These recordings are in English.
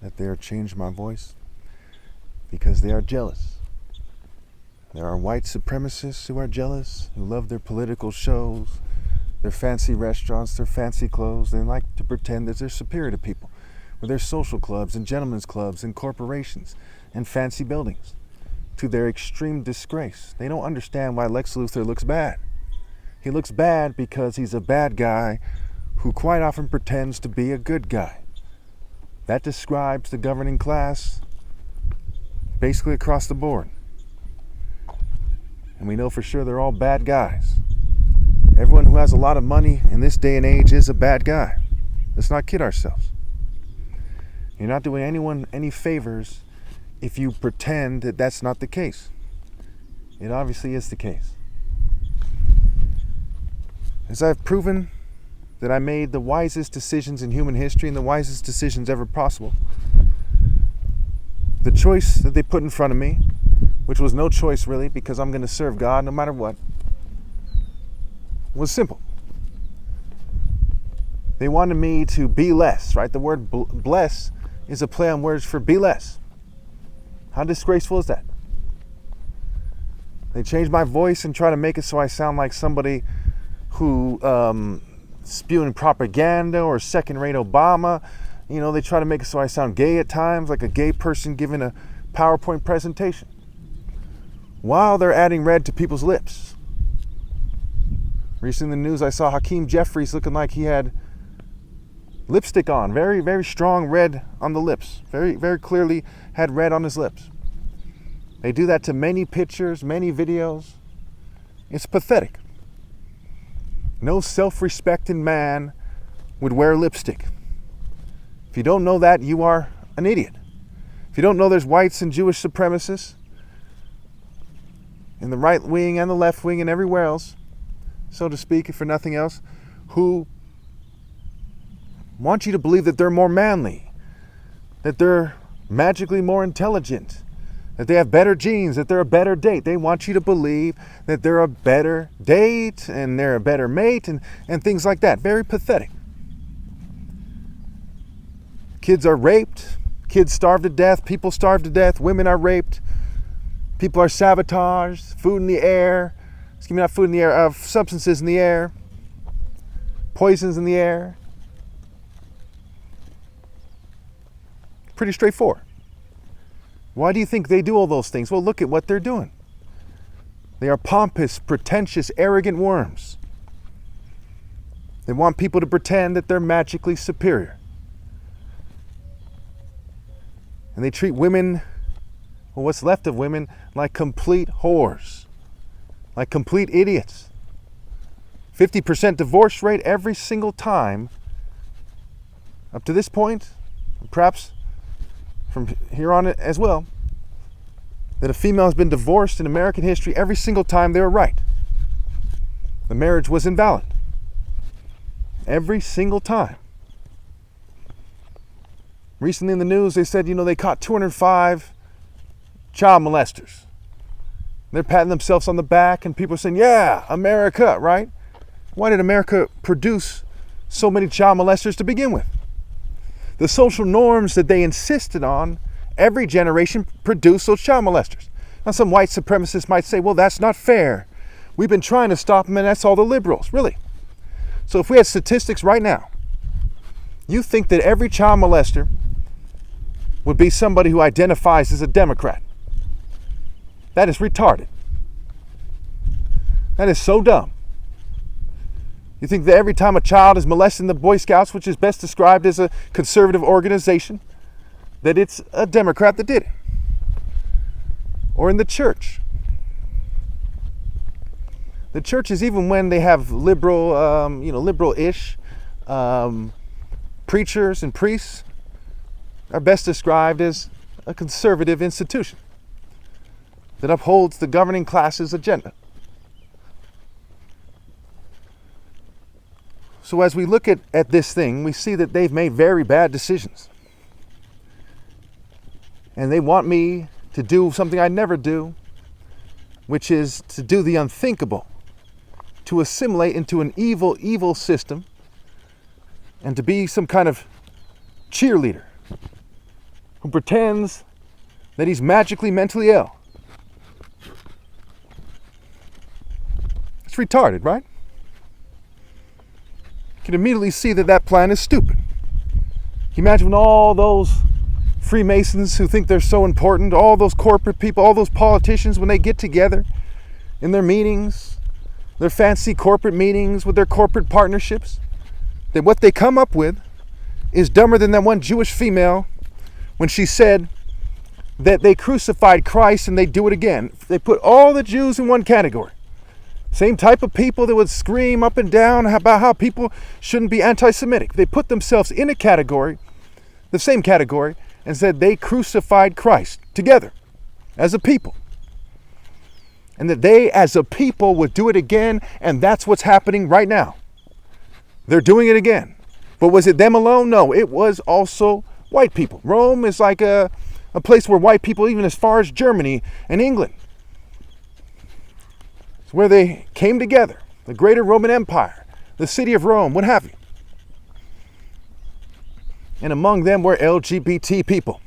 that they are changed my voice because they are jealous. There are white supremacists who are jealous, who love their political shows, their fancy restaurants, their fancy clothes. They like to pretend that they're superior to people with their social clubs and gentlemen's clubs and corporations and fancy buildings, to their extreme disgrace. They don't understand why Lex Luthor looks bad. He looks bad because he's a bad guy who quite often pretends to be a good guy. That describes the governing class basically across the board. And we know for sure they're all bad guys. Everyone who has a lot of money in this day and age is a bad guy. Let's not kid ourselves. You're not doing anyone any favors if you pretend that that's not the case. It obviously is the case. As I've proven that I made the wisest decisions in human history and the wisest decisions ever possible, the choice that they put in front of me, which was no choice really because I'm going to serve God no matter what, was simple. They wanted me to be less, right? The word bless is a play on words for be less. How disgraceful is that? They changed my voice and try to make it so I sound like somebody who spewing propaganda or second-rate Obama. You know, they try to make it so I sound gay at times, like a gay person giving a PowerPoint presentation, while they're adding red to people's lips. Recently in the news, I saw Hakeem Jeffries looking like he had lipstick on, very, very strong red on the lips, very, very clearly had red on his lips. They do that to many pictures, many videos. It's pathetic. No self-respecting man would wear lipstick. If you don't know that, you are an idiot. If you don't know there's whites and Jewish supremacists in the right wing and the left wing and everywhere else, so to speak, if for nothing else, who want you to believe that they're more manly, that they're magically more intelligent, that they have better genes, that they're a better date. They want you to believe that they're a better date and they're a better mate and things like that. Very pathetic. Kids are raped. Kids starve to death. People starve to death. Women are raped. People are sabotaged. Food in the air. Excuse me, not food in the air. Substances in the air. Poisons in the air. Pretty straightforward. Why do you think they do all those things? Well, look at what they're doing. They are pompous, pretentious, arrogant worms. They want people to pretend that they're magically superior. And they treat women, or what's left of women, like complete whores, like complete idiots. 50% divorce rate every single time up to this point, perhaps from here on as well, that a female has been divorced in American history every single time they were right. The marriage was invalid. Every single time. Recently in the news, they said, they caught 205 child molesters. They're patting themselves on the back and people are saying, yeah, America, right? Why did America produce so many child molesters to begin with? The social norms that they insisted on, every generation produced those child molesters. Now some white supremacists might say, well, that's not fair. We've been trying to stop them and that's all the liberals. Really? So if we had statistics right now, you think that every child molester would be somebody who identifies as a Democrat? That is retarded. That is so dumb. You think that every time a child is molested in the Boy Scouts, which is best described as a conservative organization, that it's a Democrat that did it? Or in the church. The churches, even when they have liberal-ish preachers and priests, are best described as a conservative institution that upholds the governing class's agenda. So as we look at this thing, we see that they've made very bad decisions. And they want me to do something I never do, which is to do the unthinkable, to assimilate into an evil, evil system, and to be some kind of cheerleader who pretends that he's magically mentally ill. It's retarded, right? You can immediately see that that plan is stupid. Can you imagine when all those Freemasons who think they're so important, all those corporate people, all those politicians, when they get together in their meetings, their fancy corporate meetings with their corporate partnerships, that what they come up with is dumber than that one Jewish female when she said that they crucified Christ and they do it again. They put all the Jews in one category. Same type of people that would scream up and down about how people shouldn't be anti-Semitic. They put themselves in a category, the same category, and said they crucified Christ together as a people. And that they as a people would do it again, and that's what's happening right now. They're doing it again. But was it them alone? No, it was also white people. Rome is like a place where white people, even as far as Germany and England, it's where they came together. The greater Roman Empire, the city of Rome, what have you. And among them were LGBT people.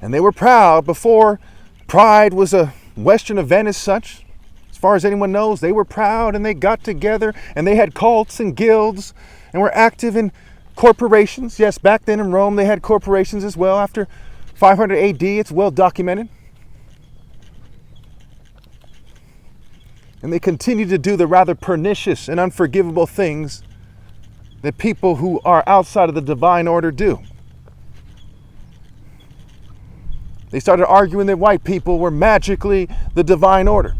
And they were proud before pride was a Western event as such. As far as anyone knows, they were proud and they got together and they had cults and guilds and were active in corporations. Yes, back then in Rome they had corporations as well. After 500 AD, it's well documented. And they continue to do the rather pernicious and unforgivable things that people who are outside of the divine order do. They started arguing that white people were magically the divine order.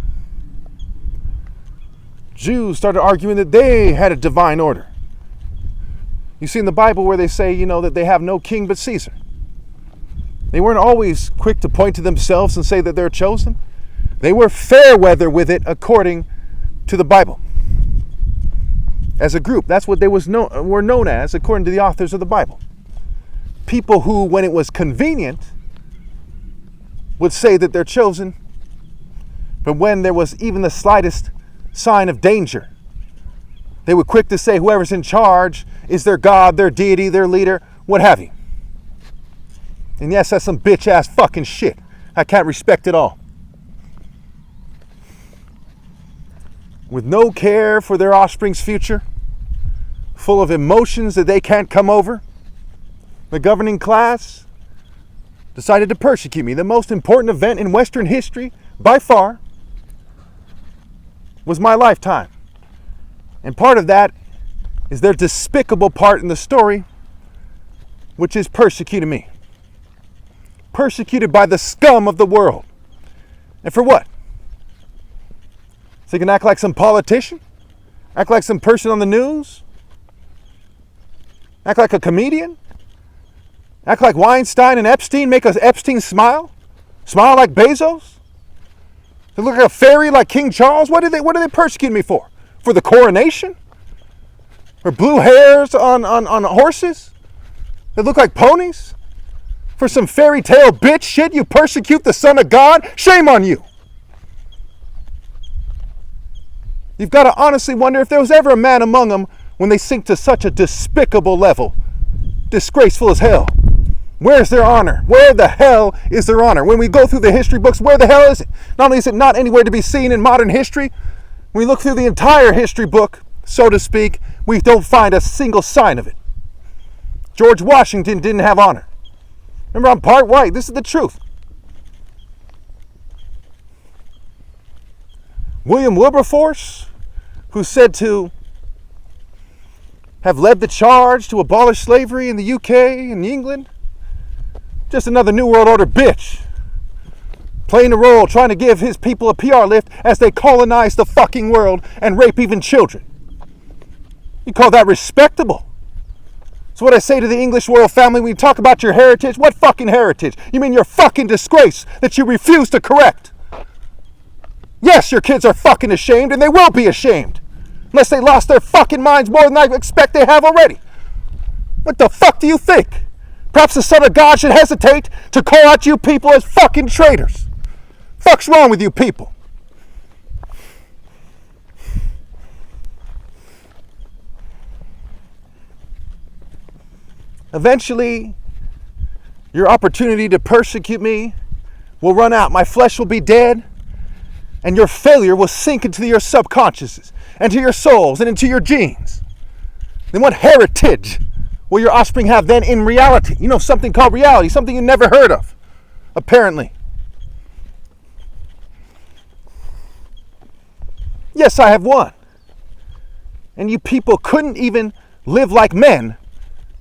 Jews started arguing that they had a divine order. You see in the Bible where they say, that they have no king but Caesar. They weren't always quick to point to themselves and say that they're chosen. They were fair weather with it according to the Bible. As a group, that's what they were known as according to the authors of the Bible. People who, when it was convenient, would say that they're chosen, but when there was even the slightest sign of danger, they were quick to say whoever's in charge is their God, their deity, their leader, what have you. And yes, that's some bitch ass fucking shit I can't respect at all. With no care for their offspring's future, full of emotions that they can't come over, the governing class decided to persecute me. The most important event in Western history, by far, was my lifetime. And part of that is their despicable part in the story, which is persecuting me. Persecuted by the scum of the world. And for what? So you can act like some politician? Act like some person on the news? Act like a comedian? Act like Weinstein and Epstein? Make us Epstein smile? Smile like Bezos? They look like a fairy like King Charles? What are they persecuting me for? For the coronation? Or blue hairs on horses that look like ponies? For some fairy tale bitch shit you persecute the Son of God? Shame on you. You've got to honestly wonder if there was ever a man among them when they sink to such a despicable level. Disgraceful as hell. Where's their honor? Where the hell is their honor? When we go through the history books, where the hell is it? Not only is it not anywhere to be seen in modern history, when we look through the entire history book, so to speak, we don't find a single sign of it. George Washington didn't have honor. Remember, I'm part white. This is the truth. William Wilberforce, who's said to have led the charge to abolish slavery in the UK and England, just another New World Order bitch, playing a role, trying to give his people a PR lift as they colonize the fucking world and rape even children. You call that respectable? So what I say to the English royal family when you talk about your heritage, what fucking heritage? You mean your fucking disgrace that you refuse to correct? Yes, your kids are fucking ashamed, and they will be ashamed. Unless they lost their fucking minds more than I expect they have already. What the fuck do you think? Perhaps the Son of God should hesitate to call out you people as fucking traitors. Fuck's wrong with you people? Eventually, Your opportunity to persecute me will run out. My flesh will be dead, and your failure will sink into your subconsciouses, and to your souls, and into your genes. Then what heritage will your offspring have then in reality? You know, something called reality, something you never heard of, apparently. Yes, I have won. And you people couldn't even live like men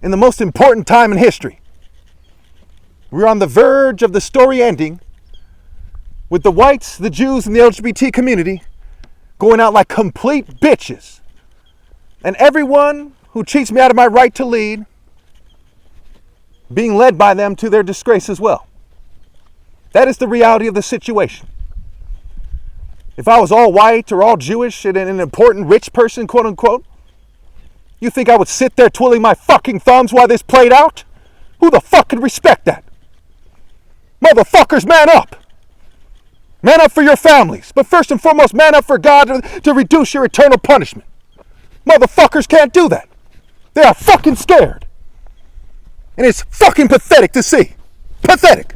in the most important time in history. We're on the verge of the story ending with the whites, the Jews, and the LGBT community going out like complete bitches. And everyone who cheats me out of my right to lead being led by them to their disgrace as well. That is the reality of the situation. If I was all white or all Jewish and an important rich person, quote unquote, you think I would sit there twiddling my fucking thumbs while this played out? Who the fuck could respect that? Motherfuckers, man up! Man up for your families, but first and foremost, man up for God to reduce your eternal punishment. Motherfuckers can't do that. They are fucking scared. And it's fucking pathetic to see. Pathetic.